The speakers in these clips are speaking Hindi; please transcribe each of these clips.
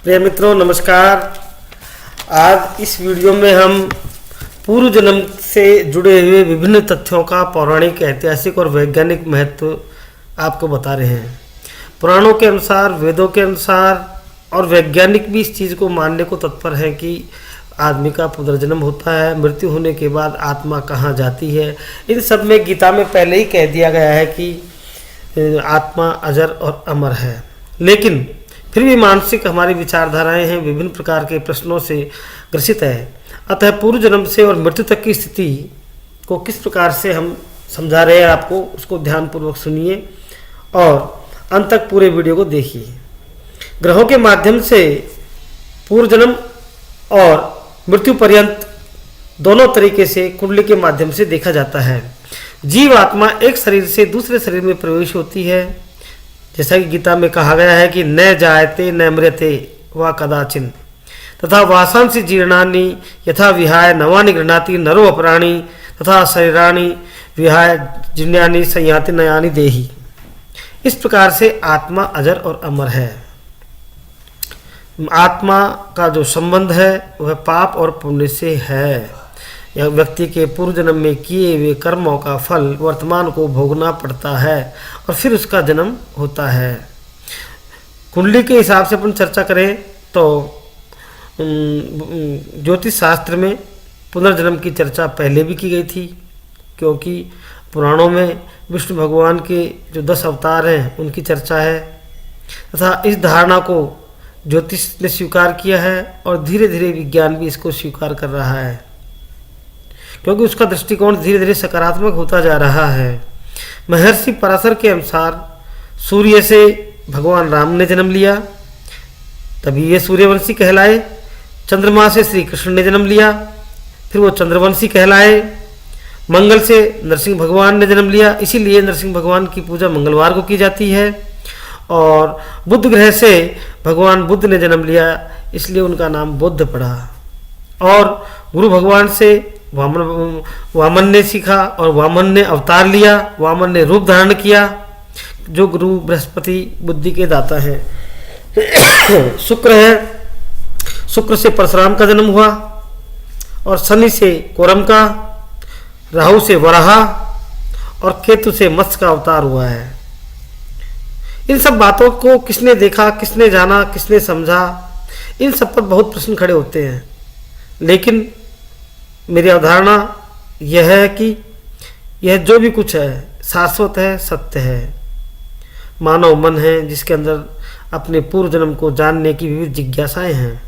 प्रिय मित्रों नमस्कार। आज इस वीडियो में हम पूर्व जन्म से जुड़े हुए विभिन्न तथ्यों का पौराणिक, ऐतिहासिक और वैज्ञानिक महत्व आपको बता रहे हैं। पुराणों के अनुसार, वेदों के अनुसार और वैज्ञानिक भी इस चीज़ को मानने को तत्पर हैं कि आदमी का पुनर्जन्म होता है, मृत्यु होने के बाद आत्मा कहाँ जाती है। इन सब में गीता में पहले ही कह दिया गया है कि आत्मा अजर और अमर है। लेकिन फिर भी मानसिक हमारी विचारधाराएं हैं विभिन्न प्रकार के प्रश्नों से ग्रसित है। अतः पूर्व जन्म से और मृत्यु तक की स्थिति को किस प्रकार से हम समझा रहे हैं आपको, उसको ध्यानपूर्वक सुनिए और अंत तक पूरे वीडियो को देखिए। ग्रहों के माध्यम से पूर्व जन्म और मृत्यु पर्यंत दोनों तरीके से कुंडली के माध्यम से देखा जाता है। जीव आत्मा एक शरीर से दूसरे शरीर में प्रवेश होती है, जैसा कि गीता में कहा गया है कि न जायते न मृते वा कदाचिन तथा वासांसि जीर्णानि यथा विहाय नवानि गृह्णाति नरो अपराणि तथा शरीराणि विहाय जीर्णानि संयाति नयानि देहि। इस प्रकार से आत्मा अजर और अमर है। आत्मा का जो संबंध है वह पाप और पुण्य से है। यह व्यक्ति के पूर्व जन्म में किए हुए कर्मों का फल वर्तमान को भोगना पड़ता है और फिर उसका जन्म होता है। कुंडली के हिसाब से अपन चर्चा करें तो ज्योतिष शास्त्र में पुनर्जन्म की चर्चा पहले भी की गई थी, क्योंकि पुराणों में विष्णु भगवान के जो 10 अवतार हैं उनकी चर्चा है तथा इस धारणा को ज्योतिष ने स्वीकार किया है और धीरे धीरे विज्ञान भी इसको स्वीकार कर रहा है, क्योंकि उसका दृष्टिकोण धीरे धीरे सकारात्मक होता जा रहा है। महर्षि पराशर के अनुसार सूर्य से भगवान राम ने जन्म लिया, तभी ये सूर्यवंशी कहलाए। चंद्रमा से श्री कृष्ण ने जन्म लिया, फिर वो चंद्रवंशी कहलाए। मंगल से नरसिंह भगवान ने जन्म लिया, इसीलिए नरसिंह भगवान की पूजा मंगलवार को की जाती है। और बुध ग्रह से भगवान बुद्ध ने जन्म लिया, इसलिए उनका नाम बुद्ध पड़ा। और गुरु भगवान से वामन ने सीखा और वामन ने अवतार लिया, वामन ने रूप धारण किया, जो गुरु बृहस्पति बुद्धि के दाता हैं। शुक्र है, शुक्र से परशुराम का जन्म हुआ और शनि से कोरम का, राहु से वराह और केतु से मत्स्य का अवतार हुआ है। इन सब बातों को किसने देखा, किसने जाना, किसने समझा, इन सब पर बहुत प्रश्न खड़े होते हैं। लेकिन मेरी अवधारणा यह है कि यह जो भी कुछ है शाश्वत है, सत्य है। मानव मन है जिसके अंदर अपने पूर्व जन्म को जानने की विविध जिज्ञासाएं हैं।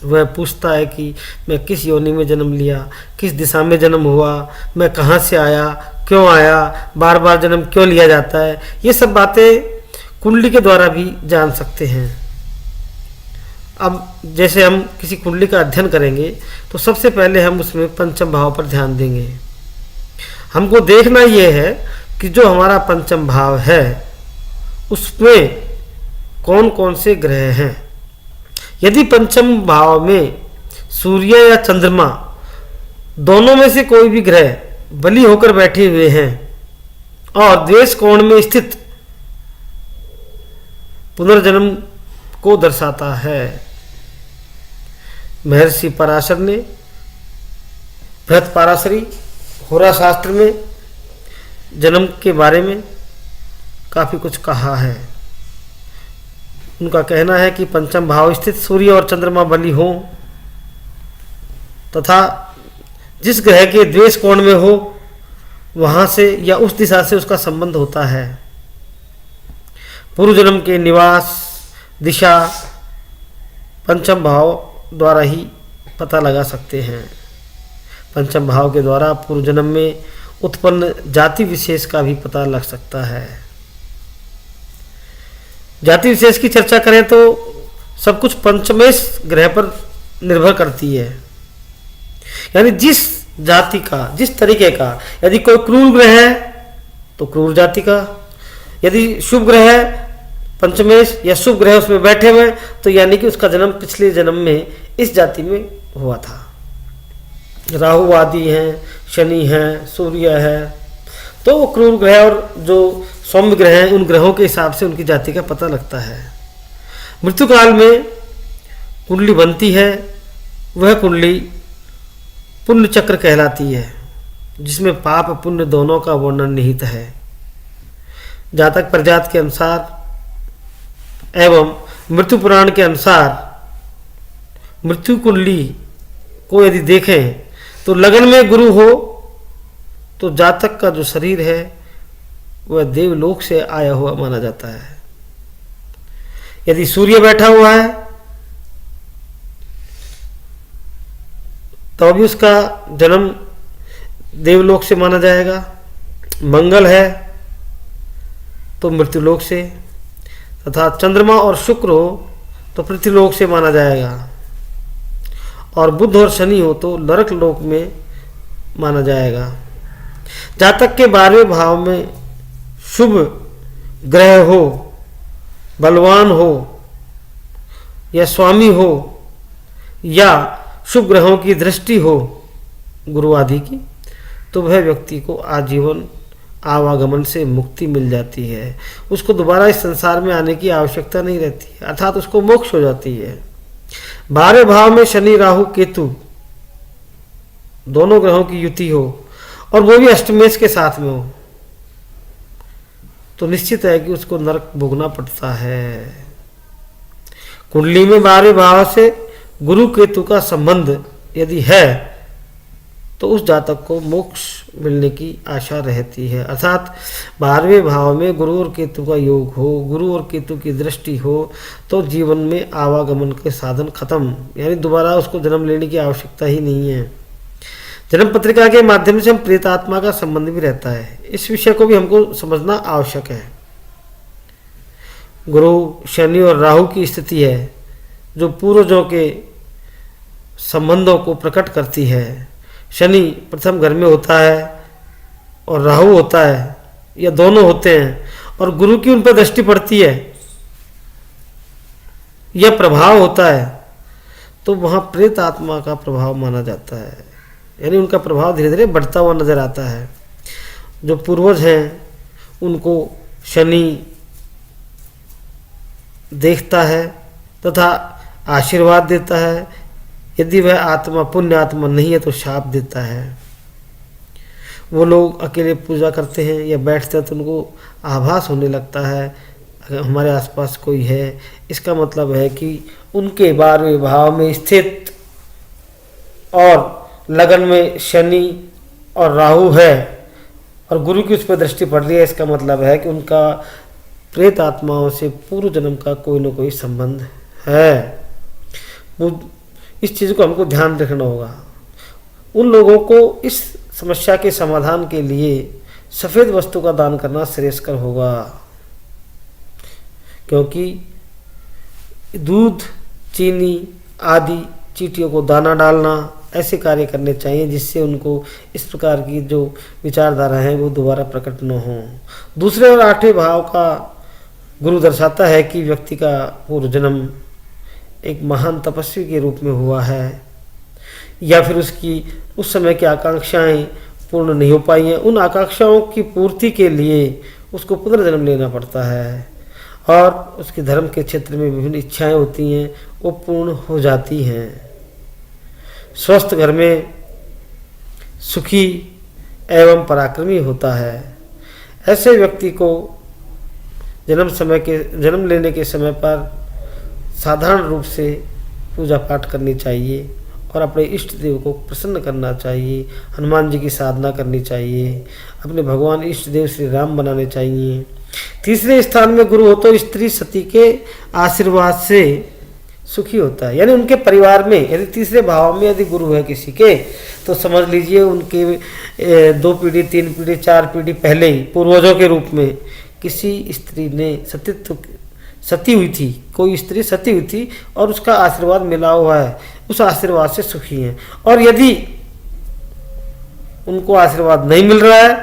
वह पूछता है कि मैं किस योनि में जन्म लिया, किस दिशा में जन्म हुआ, मैं कहाँ से आया, क्यों आया, बार बार जन्म क्यों लिया जाता है। ये सब बातें कुंडली के द्वारा भी जान सकते हैं। अब जैसे हम किसी कुंडली का अध्ययन करेंगे तो सबसे पहले हम उसमें पंचम भाव पर ध्यान देंगे। हमको देखना यह है कि जो हमारा पंचम भाव है उसमें कौन कौन से ग्रह हैं। यदि पंचम भाव में सूर्य या चंद्रमा दोनों में से कोई भी ग्रह बली होकर बैठे हुए हैं और द्वेष कोण में स्थित पुनर्जन्म को दर्शाता है। महर्षि पराशर ने बृहत पराशरी होरा शास्त्र में जन्म के बारे में काफ़ी कुछ कहा है। उनका कहना है कि पंचम भाव स्थित सूर्य और चंद्रमा बली हो तथा जिस ग्रह के द्वेष कोण में हो वहाँ से या उस दिशा से उसका संबंध होता है। पूर्व जन्म के निवास दिशा पंचम भाव द्वारा ही पता लगा सकते हैं। पंचम भाव के द्वारा पूर्व जन्म में उत्पन्न जाति विशेष का भी पता लग सकता है। जाति विशेष की चर्चा करें तो सब कुछ पंचमेश ग्रह पर निर्भर करती है, यानी जिस जाति का, जिस तरीके का, यदि कोई क्रूर ग्रह है तो क्रूर जाति का, यदि शुभ ग्रह है पंचमेश या शुभ ग्रह उसमें बैठे हुए तो यानी कि उसका जन्म पिछले जन्म में इस जाति में हुआ था। राहु आदि हैं, शनि है, सूर्य है, तो वो क्रूर ग्रह और जो सौम्य ग्रह हैं उन ग्रहों के हिसाब से उनकी जाति का पता लगता है। मृत्यु काल में कुंडली बनती है वह कुंडली पुण्य चक्र कहलाती है, जिसमें पाप पुण्य दोनों का वर्णन निहित है। जातक प्रजात के अनुसार एवं मृत्यु पुराण के अनुसार मृत्यु कुंडली को यदि देखें तो लगन में गुरु हो तो जातक का जो शरीर है वह देवलोक से आया हुआ माना जाता है। यदि सूर्य बैठा हुआ है तो भी उसका जन्म देवलोक से माना जाएगा। मंगल है तो मृत्युलोक से, तथा चंद्रमा और शुक्र हो तो पृथ्वीलोक से माना जाएगा, और बुध और शनि हो तो नरक लोक में माना जाएगा। जातक के 12वें भाव में शुभ ग्रह हो, बलवान हो या स्वामी हो या शुभ ग्रहों की दृष्टि हो गुरु आदि की, तो वह व्यक्ति को आजीवन आवागमन से मुक्ति मिल जाती है। उसको दोबारा इस संसार में आने की आवश्यकता नहीं रहती है, अर्थात उसको मोक्ष हो जाती है। 12वें भाव में शनि राहु केतु दोनों ग्रहों की युति हो और वो भी अष्टमेश के साथ में हो तो निश्चित है कि उसको नरक भोगना पड़ता है। कुंडली में 12वें भाव से गुरु केतु का संबंध यदि है तो उस जातक को मोक्ष मिलने की आशा रहती है, अर्थात 12वें भाव में गुरु और केतु का योग हो, गुरु और केतु की दृष्टि हो तो जीवन में आवागमन के साधन खत्म, यानी दोबारा उसको जन्म लेने की आवश्यकता ही नहीं है। जन्म पत्रिका के माध्यम से हम प्रेतात्मा का संबंध भी रहता है, इस विषय को भी हमको समझना आवश्यक है। गुरु शनि और राहु की स्थिति है जो पूर्वजों के संबंधों को प्रकट करती है। शनि प्रथम घर में होता है और राहु होता है या दोनों होते हैं और गुरु की उन पर दृष्टि पड़ती है, यह प्रभाव होता है, तो वहाँ प्रेत आत्मा का प्रभाव माना जाता है, यानी उनका प्रभाव धीरे धीरे बढ़ता हुआ नजर आता है। जो पूर्वज हैं उनको शनि देखता है तथा आशीर्वाद देता है, यदि वह आत्मा पुण्य आत्मा नहीं है तो शाप देता है। वो लोग अकेले पूजा करते हैं या बैठते हैं तो उनको आभास होने लगता है अगर हमारे आसपास कोई है, इसका मतलब है कि उनके 12वें भाव में स्थित और लगन में शनि और राहु है और गुरु की उस पर दृष्टि पड़ रही है, इसका मतलब है कि उनका प्रेत आत्माओं से पूर्व जन्म का कोई न कोई संबंध है। वो इस चीज़ को हमको ध्यान रखना होगा। उन लोगों को इस समस्या के समाधान के लिए सफ़ेद वस्तु का दान करना श्रेयस्कर होगा, क्योंकि दूध चीनी आदि चींटियों को दाना डालना ऐसे कार्य करने चाहिए जिससे उनको इस प्रकार की जो विचारधारा है वो दोबारा प्रकट न हो। दूसरे और 8वें भाव का गुरु दर्शाता है कि व्यक्ति का पूर्व जन्म एक महान तपस्वी के रूप में हुआ है या फिर उसकी उस समय की आकांक्षाएं पूर्ण नहीं हो पाई हैं। उन आकांक्षाओं की पूर्ति के लिए उसको पुनर्जन्म लेना पड़ता है और उसके धर्म के क्षेत्र में विभिन्न इच्छाएं होती हैं, वो पूर्ण हो जाती हैं। स्वस्थ घर में सुखी एवं पराक्रमी होता है। ऐसे व्यक्ति को जन्म लेने के समय पर साधारण रूप से पूजा पाठ करनी चाहिए और अपने इष्ट देव को प्रसन्न करना चाहिए। हनुमान जी की साधना करनी चाहिए, अपने भगवान इष्ट देव श्री राम बनाने चाहिए। तीसरे स्थान में गुरु हो तो स्त्री सती के आशीर्वाद से सुखी होता है, यानी उनके परिवार में यदि तीसरे भाव में यदि गुरु है किसी के तो समझ लीजिए उनके 2 पीढ़ी 3 पीढ़ी 4 पीढ़ी पहले ही पूर्वजों के रूप में किसी स्त्री ने सती हुई थी, कोई स्त्री सती हुई थी और उसका आशीर्वाद मिला हुआ है, उस आशीर्वाद से सुखी हैं। और यदि उनको आशीर्वाद नहीं मिल रहा है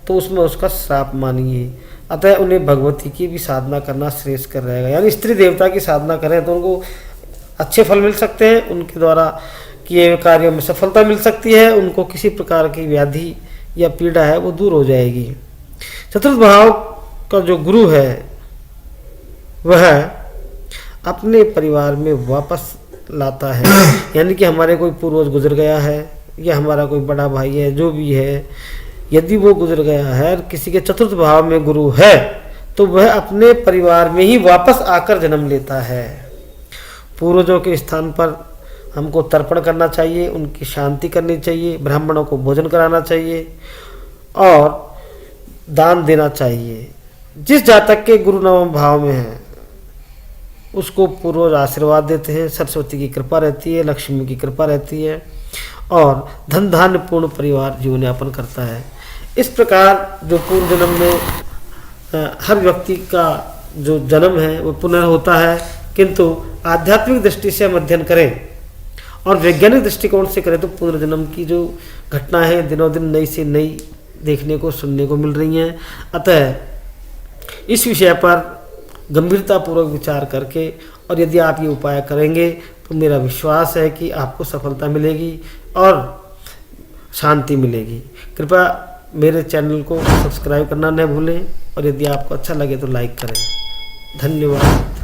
तो उसमें उसका श्राप मानिए। अतः उन्हें भगवती की भी साधना करना श्रेयस्कर रहेगा, यानी स्त्री देवता की साधना करें तो उनको अच्छे फल मिल सकते हैं, उनके द्वारा किए हुए कार्यों में सफलता मिल सकती है, उनको किसी प्रकार की व्याधि या पीड़ा है वो दूर हो जाएगी। चतुर्थ भाव का जो गुरु है वह अपने परिवार में वापस लाता है। यानी कि हमारे कोई पूर्वज गुजर गया है या हमारा कोई बड़ा भाई है, जो भी है, यदि वो गुजर गया है और किसी के चतुर्थ भाव में गुरु है तो वह अपने परिवार में ही वापस आकर जन्म लेता है। पूर्वजों के स्थान पर हमको तर्पण करना चाहिए, उनकी शांति करनी चाहिए, ब्राह्मणों को भोजन कराना चाहिए और दान देना चाहिए। जिस जातक के गुरु नवम भाव में है उसको पूर्वज आशीर्वाद देते हैं, सरस्वती की कृपा रहती है, लक्ष्मी की कृपा रहती है और धन धान्य पूर्ण परिवार जीवन यापन करता है। इस प्रकार जो पूर्व जन्म में हर व्यक्ति का जो जन्म है वो पुनः होता है, किंतु आध्यात्मिक दृष्टि से हम अध्ययन करें और वैज्ञानिक दृष्टिकोण से करें तो पुनर्जन्म की जो घटना है दिनों दिन नई से नई देखने को सुनने को मिल रही हैं। अतः इस विषय पर गंभीरतापूर्वक विचार करके और यदि आप ये उपाय करेंगे तो मेरा विश्वास है कि आपको सफलता मिलेगी और शांति मिलेगी। कृपया मेरे चैनल को सब्सक्राइब करना न भूलें और यदि आपको अच्छा लगे तो लाइक करें। धन्यवाद।